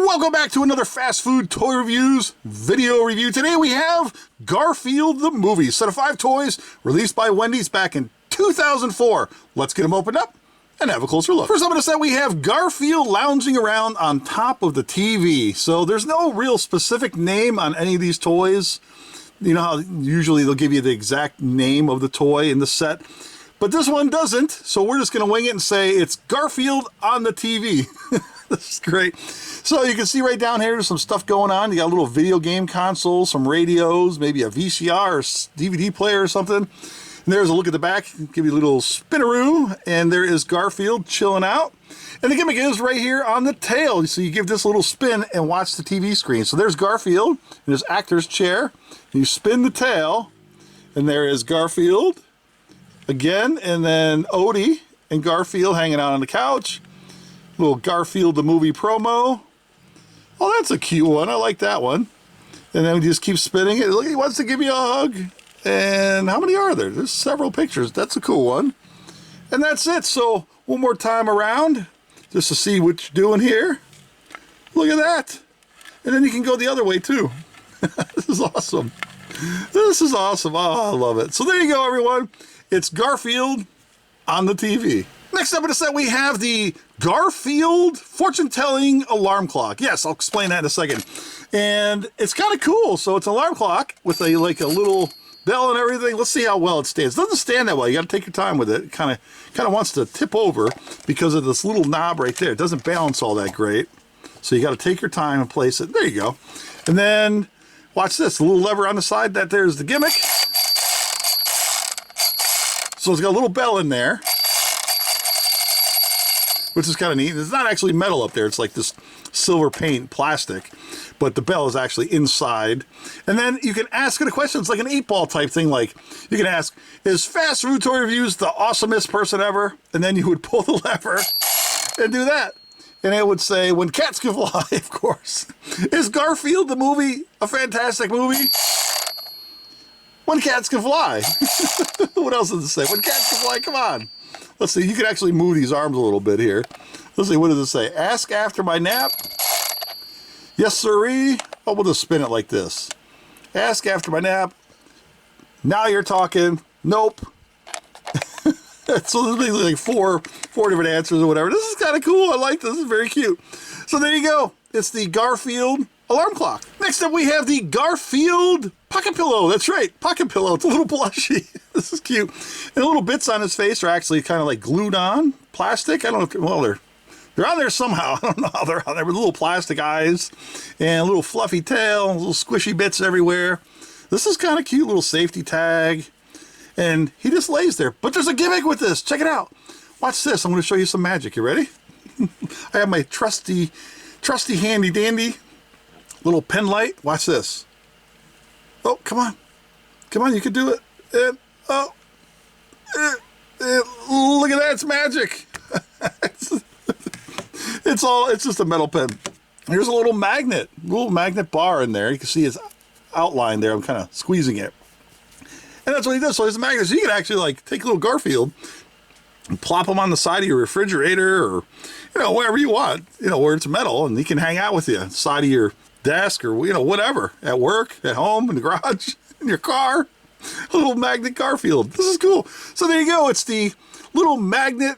Welcome back to another Fast Food Toy Reviews video review. Today we have Garfield the movie, set of 5 toys released by Wendy's back in 2004. Let's get them opened up and have a closer look. First up in the set we have Garfield lounging around on top of the TV. So there's no real specific name on any of these toys. You know how usually they'll give you the exact name of the toy in the set, but this one doesn't. So we're just going to wing it and say it's Garfield on the TV. This is great. So you can see right down here, there's some stuff going on. You got a little video game console, some radios, maybe a VCR or DVD player or something. And there's a look at the back, give you a little spinaroo, and there is Garfield chilling out. And the gimmick is right here on the tail. So you give this a little spin and watch the TV screen. So there's Garfield in his actor's chair. You spin the tail, and there is Garfield again, and then Odie and Garfield hanging out on the couch. Little Garfield the movie promo. Oh, that's a cute one. I like that one. And then we just keep spinning it. Look, he wants to give you a hug. And how many are there? There's several pictures. That's a cool one. And that's it. So one more time around just to see what you're doing here. Look at that. And then you can go the other way too. This is awesome. This is awesome. Oh, I love it. So there you go, everyone. It's Garfield on the TV. Next up in the set, we have the Garfield fortune-telling alarm clock. Yes, I'll explain that in a second. And it's kind of cool. So it's an alarm clock with a little bell and everything. Let's see how well it stands. It doesn't stand that well. You got to take your time with it. It kind of wants to tip over because of this little knob right there. It doesn't balance all that great. So you got to take your time and place it. There you go. And then watch this. A little lever on the side. That there's the gimmick. So it's got a little bell in there, which is kind of neat. It's not actually metal up there. It's like this silver paint plastic, but the bell is actually inside. And then you can ask it a question. It's like an 8-ball type thing. Like you can ask, is Fast Food Toy Reviews the awesomest person ever? And then you would pull the lever and do that. And it would say, when cats can fly, of course. Is Garfield the movie a fantastic movie? When cats can fly. What else does it say? When cats can fly, come on. Let's see, you can actually move these arms a little bit here. Let's see, what does it say? Ask after my nap. Yes, sirree. Oh, we'll just spin it like this. Ask after my nap. Now you're talking. Nope. So there's like four different answers or whatever. This is kind of cool. I like this. This is very cute. So there you go. It's the Garfield alarm clock. Next up, we have the Garfield pocket pillow. That's right, pocket pillow. It's a little plushie. This is cute. And the little bits on his face are actually kind of like glued on plastic. I don't know. Well, they're on there somehow. I don't know how they're on there. With little plastic eyes and a little fluffy tail, little squishy bits everywhere. This is kind of cute. Little safety tag. And he just lays there. But there's a gimmick with this. Check it out. Watch this. I'm going to show you some magic. You ready? I have my trusty handy dandy little pen light. Watch this. Oh, come on. Come on, you can do it. And, oh. Look at that, it's magic. It's just a metal pen. Here's a little magnet bar in there. You can see its outline there. I'm kind of squeezing it. And that's what he does. So it's a magnet. So you can actually like take a little Garfield and plop him on the side of your refrigerator or, wherever you want, where it's metal, and he can hang out with you, side of your desk or, whatever, at work, at home, in the garage, in your car. A little magnet Garfield. This is cool. So there you go. It's the little magnet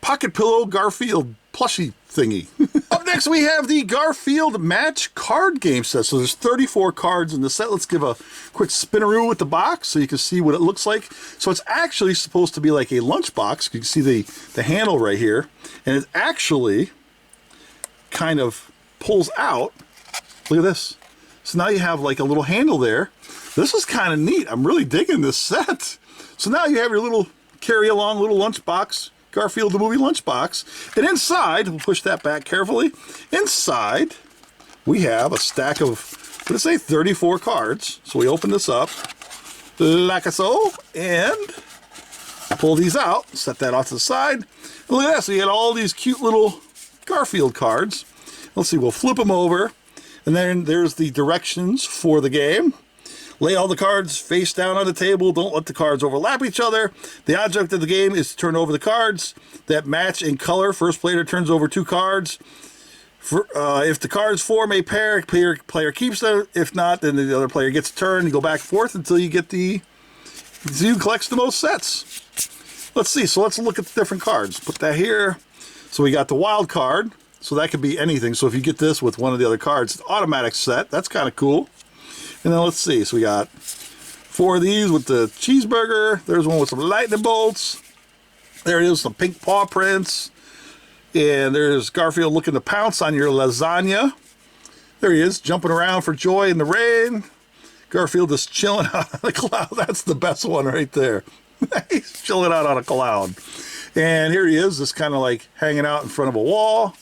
pocket pillow Garfield plushie thingy. Up next, we have the Garfield match card game set. So there's 34 cards in the set. Let's give a quick spinaroo with the box so you can see what it looks like. So it's actually supposed to be like a lunchbox. You can see the handle right here. And it actually kind of pulls out. Look at this. So now you have like a little handle there. This is kind of neat. I'm really digging this set. So now you have your little carry-along little lunchbox, Garfield the movie lunchbox. And inside, we'll push that back carefully. Inside, we have a stack of, what did it say, 34 cards. So we open this up, like so, and pull these out, set that off to the side. And look at that. So you get all these cute little Garfield cards. Let's see, we'll flip them over. And then there's the directions for the game. Lay all the cards face down on the table. Don't let the cards overlap each other. The object of the game is to turn over the cards that match in color. First player turns over 2 cards. If the card's form a pair, player keeps them. If not, then the other player gets a turn. You go back and forth until you get you collects the most sets. Let's see. So let's look at the different cards. Put that here. So we got the wild card. So that could be anything. So if you get this with one of the other cards, automatic set. That's kind of cool. And then let's see. So we got 4 of these with the cheeseburger. There's one with some lightning bolts. There it is, some pink paw prints. And there's Garfield looking to pounce on your lasagna. There he is, jumping around for joy in the rain. Garfield is chilling out on a cloud. That's the best one right there. He's chilling out on a cloud. And here he is, just kind of like hanging out in front of a wall.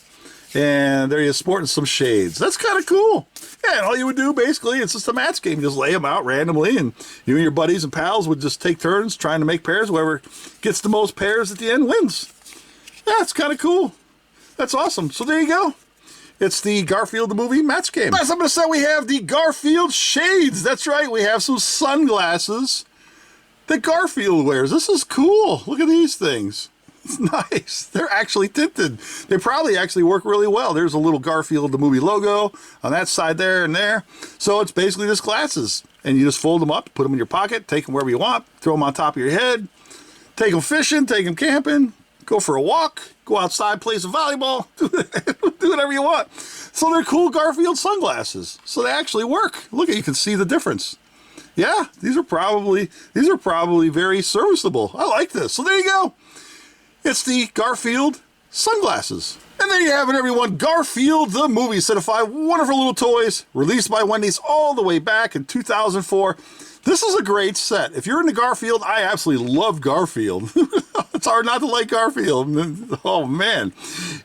And there he is, sporting some shades. That's kind of cool. Yeah, and all you would do, basically, it's just a match game. You just lay them out randomly, and you and your buddies and pals would just take turns trying to make pairs. Whoever gets the most pairs at the end wins. Yeah, it's kind of cool. That's awesome. So there you go. It's the Garfield the Movie match game. Last up in the set, we have the Garfield shades. That's right, we have some sunglasses that Garfield wears. This is cool. Look at these things. It's nice. They're actually tinted. They probably actually work really well. There's a little Garfield the Movie logo on that side there and there. So it's basically just glasses. And you just fold them up, put them in your pocket, take them wherever you want, throw them on top of your head, take them fishing, take them camping, go for a walk, go outside, play some volleyball, do whatever you want. So they're cool Garfield sunglasses. So they actually work. Look, you can see the difference. Yeah, these are probably very serviceable. I like this. So there you go. It's the Garfield sunglasses. And there you have it, everyone. Garfield the Movie, set of 5 wonderful little toys released by Wendy's all the way back in 2004. This is a great set. If you're into Garfield, I absolutely love Garfield. It's hard not to like Garfield. Oh, man.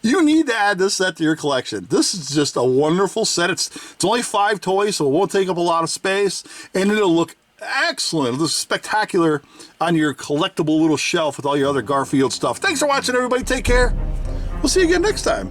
You need to add this set to your collection. This is just a wonderful set. It's only 5 toys, so it won't take up a lot of space, and it'll look excellent. It'll look spectacular on your collectible little shelf with all your other Garfield stuff. Thanks for watching, everybody. Take care. We'll see you again next time.